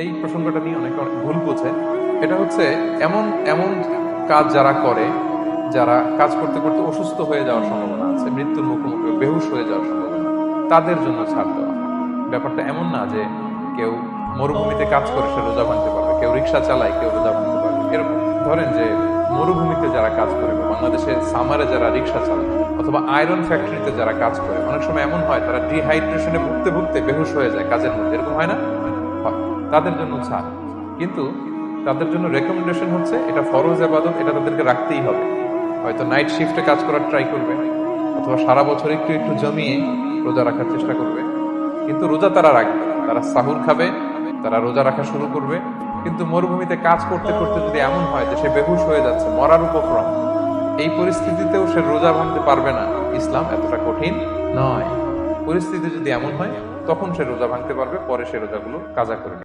এই প্রসঙ্গটা নিয়ে অনেকে অনেক ভুল বোঝে। এটা হচ্ছে এমন এমন কাজ যারা করে, যারা কাজ করতে করতে অসুস্থ হয়ে যাওয়ার সম্ভাবনা আছে, মৃত্যুর মুখোমুখি বেহুশ হয়ে যাওয়ার সম্ভাবনা, তাদের জন্য ছাড় দেওয়া। ব্যাপারটা এমন না যে কেউ মরুভূমিতে কাজ করে সে রোজা ভাঙতে পারবে, কেউ রিক্সা চালায় কেউ রোজা ভাঙতে পারবে এরকম। ধরেন যে মরুভূমিতে যারা কাজ করে বা বাংলাদেশে সামারে যারা রিক্সা চালায় অথবা আয়রন ফ্যাক্টরিতে যারা কাজ করে, অনেক সময় এমন হয় তারা ডিহাইড্রেশনে ভুগতে ভুগতে বেহুশ হয়ে যায় কাজের মধ্যে, এরকম হয় না? হয়। তাদের জন্য ছাড়, কিন্তু তাদের জন্য রেকমেন্ডেশন হচ্ছে এটা ফরজ ইবাদত, এটা তাদেরকে রাখতেই হবে। হয়তো নাইট শিফটে কাজ করার ট্রাই করবে অথবা সারা বছর একটু একটু জমিয়ে রোজা রাখার চেষ্টা করবে, কিন্তু রোজা তারা রাখবে, তারা সাহুর খাবে, তারা রোজা রাখা শুরু করবে। কিন্তু মরুভূমিতে কাজ করতে করতে যদি এমন হয় যে সে বেহুশ হয়ে যাচ্ছে, মরার উপক্রম, এই পরিস্থিতিতেও সে রোজা ভাঙতে পারবে না, ইসলাম এতটা কঠিন নয়। পরিস্থিতি যদি এমন হয় তখন সে রোজা ভাঙতে পারবে, পরে সে রোজাগুলো কাজা করে নেবে।